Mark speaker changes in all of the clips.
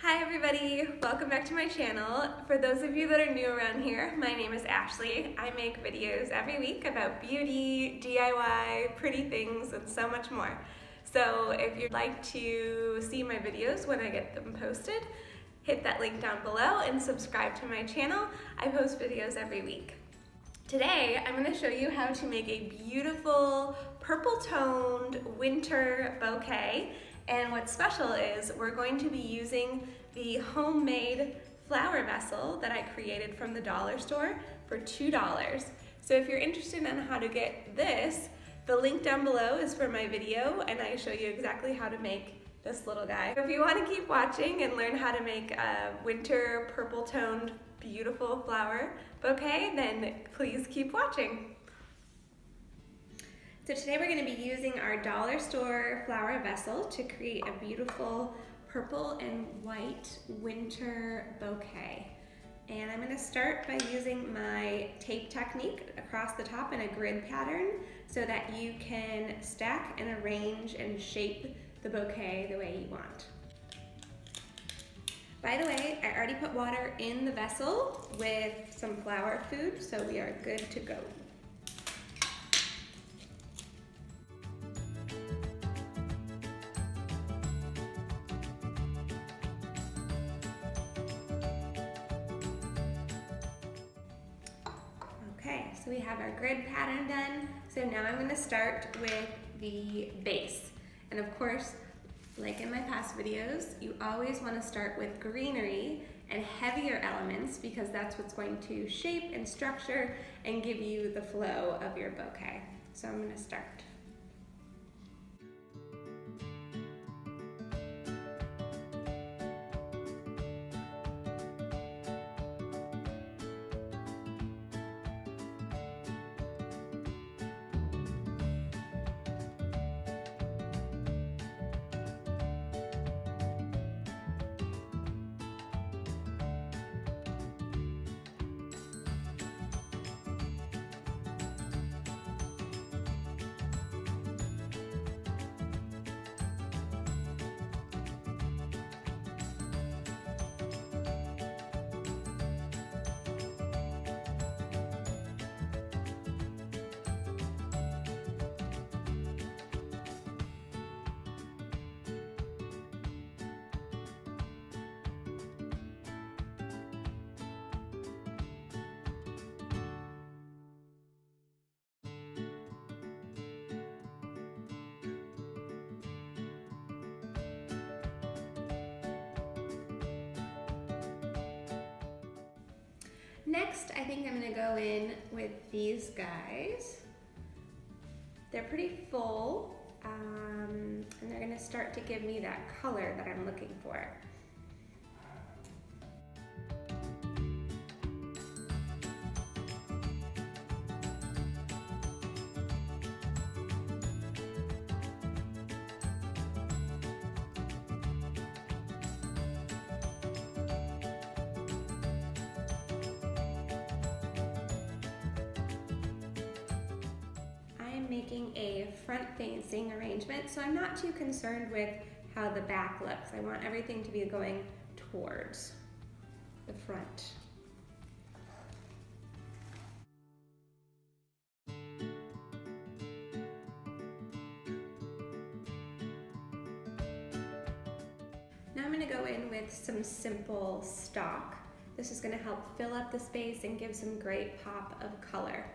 Speaker 1: Hi everybody, welcome back to my channel. For those of you that are new around here, my name is Ashley. I make videos every week about beauty, DIY, pretty things, and so much more. So if you'd like to see my videos when I get them posted, hit that link down below and subscribe to my channel. I post videos every week. Today, I'm going to show you how to make a beautiful purple toned winter bouquet. And what's special is we're going to be using the homemade flower vessel that I created from the dollar store for $2. So if you're interested in how to get this, the link down below is for my video and I show you exactly how to make this little guy. If you want to keep watching and learn how to make a winter purple toned beautiful flower bouquet, then please keep watching. So today we're going to be using our dollar store flower vessel to create a beautiful purple and white winter bouquet. And I'm going to start by using my tape technique across the top in a grid pattern so that you can stack and arrange and shape the bouquet the way you want. By the way, I already put water in the vessel with some flower food, so we are good to go. Okay, so we have our grid pattern done. So now I'm going to start with the base. And of course, like in my past videos, you always want to start with greenery and heavier elements because that's what's going to shape and structure and give you the flow of your bouquet. So I'm going to start. Next, I think I'm going to go in with these guys. They're pretty full, and they're going to start to give me that color that I'm looking for. Making a front-facing arrangement, so I'm not too concerned with how the back looks. I want everything to be going towards the front. Now I'm going to go in with some simple stock. This is going to help fill up the space and give some great pop of color.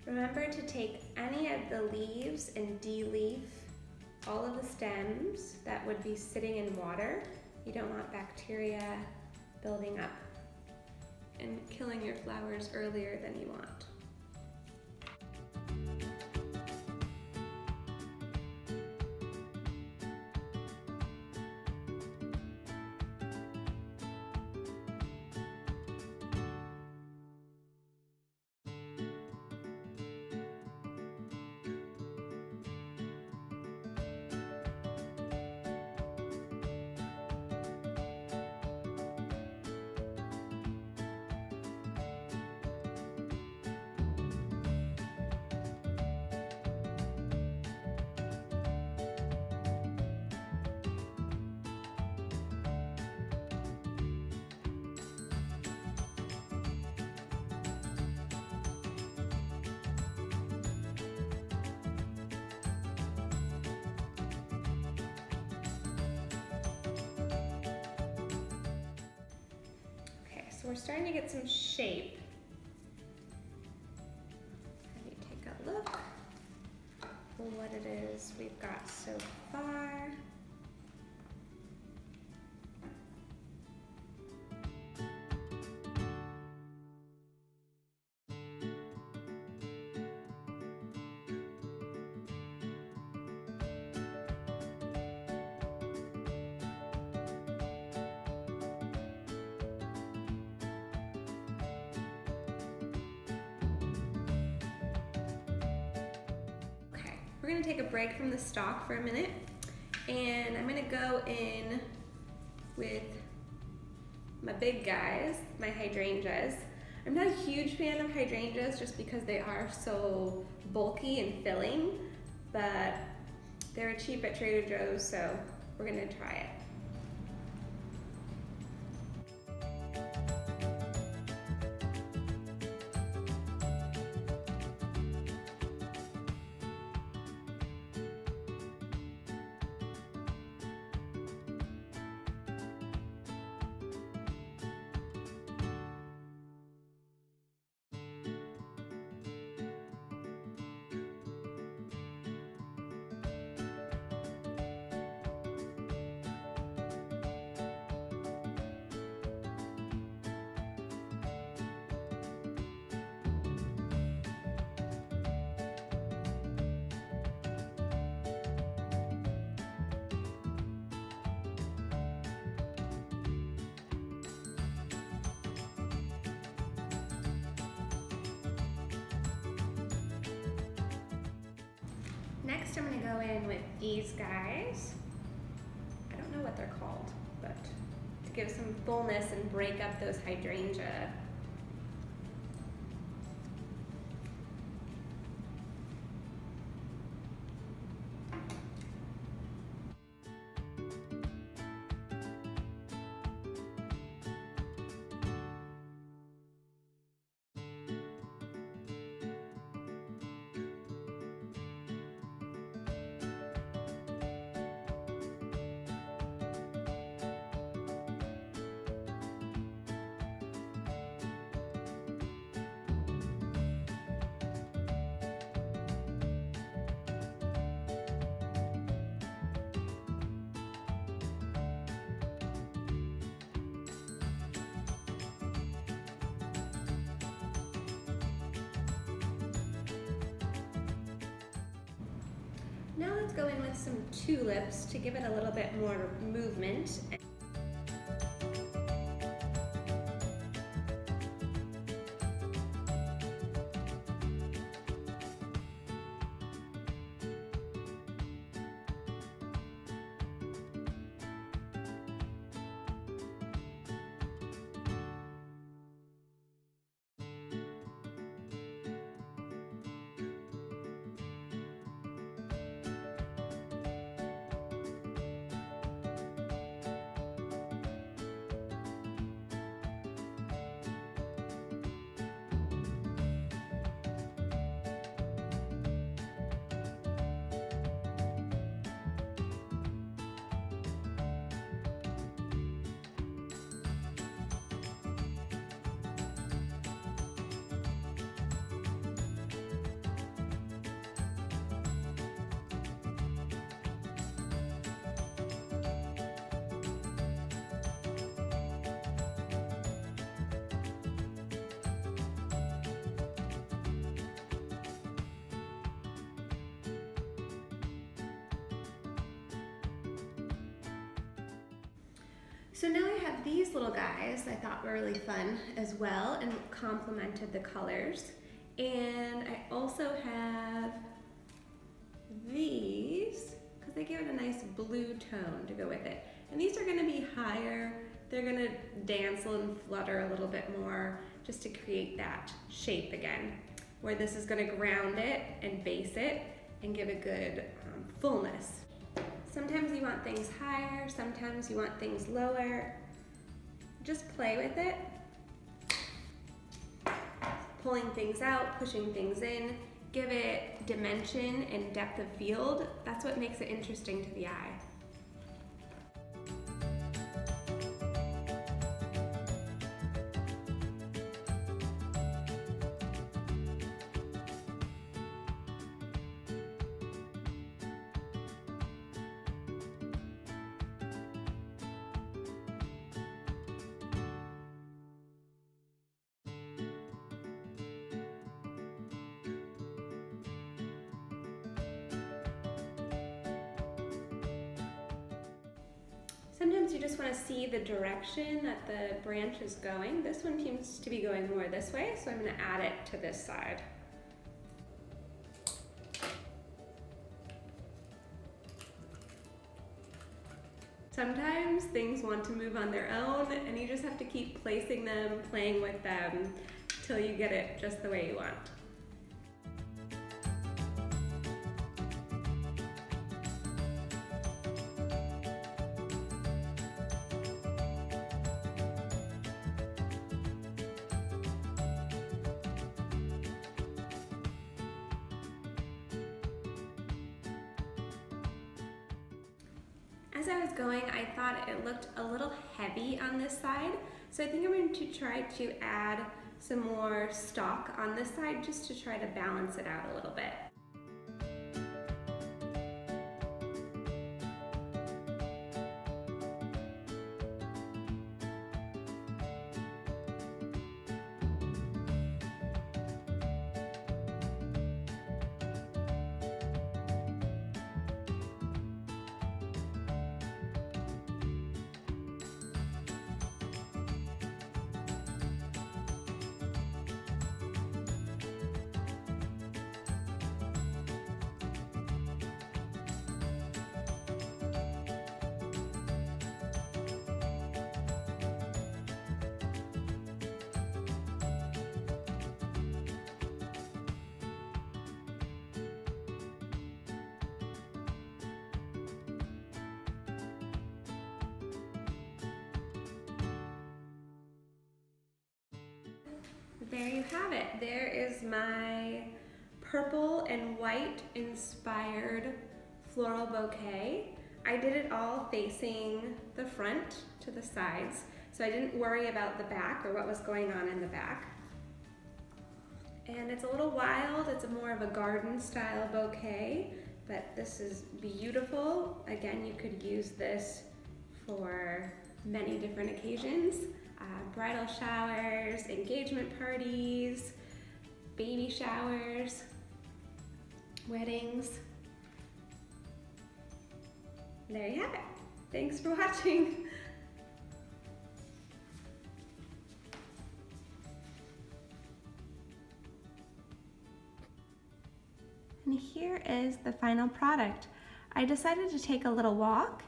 Speaker 1: Remember to take any of the leaves and de-leaf all of the stems that would be sitting in water. You don't want bacteria building up and killing your flowers earlier than you want. we're starting to get some shape. Let me take a look at what it is we've got so far. We're gonna take a break from the stock for a minute, and I'm gonna go in with my big guys, my hydrangeas. I'm not a huge fan of hydrangeas just because they are so bulky and filling, but they're cheap at Trader Joe's, so we're gonna try it. Next, I'm gonna go in with these guys. I don't know what they're called, but to give some fullness and break up those hydrangea. Now let's go in with some tulips to give it a little bit more movement. So now I have these little guys I thought were really fun as well and complemented the colors. And I also have these, because they give it a nice blue tone to go with it. And these are gonna be higher. They're gonna dance and flutter a little bit more just to create that shape again, where this is gonna ground it and base it and give a good fullness. Sometimes you want things higher, sometimes you want things lower. Just play with it. Pulling things out, pushing things in, give it dimension and depth of field. That's what makes it interesting to the eye. sometimes you just want to see the direction that the branch is going. This one seems to be going more this way, so I'm going to add it to this side. Sometimes things want to move on their own, and you just have to keep placing them, playing with them, till you get it just the way you want. As I was going, I thought it looked a little heavy on this side, so I think I'm going to try to add some more stock on this side just to try to balance it out a little bit. There you have it. There is my purple and white inspired floral bouquet. I did it all facing the front to the sides, so I didn't worry about the back or what was going on in the back. And it's a little wild. It's more of a garden style bouquet, but this is beautiful. Again, you could use this for many different occasions. Bridal showers, engagement parties, baby showers, weddings. There you have it. Thanks for watching. And here is the final product. I decided to take a little walk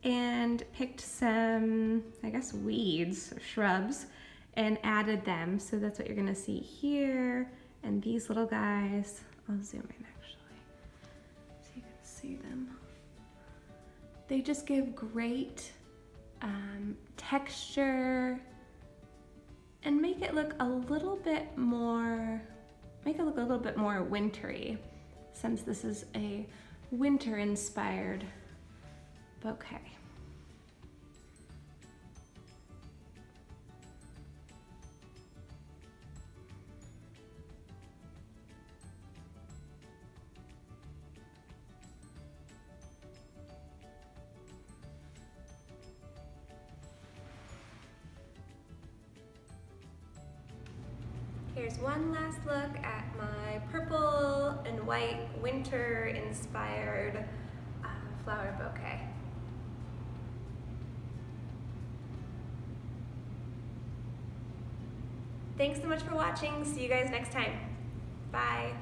Speaker 1: and picked some, I guess, weeds or shrubs and added them. So that's what you're gonna see here. And these little guys, I'll zoom in actually, so you can see them. They just give great texture and make it look a little bit more, wintry, since this is a winter inspired bouquet. Here's one last look at my purple and white winter inspired flower bouquet. Thanks so much for watching. See you guys next time. Bye.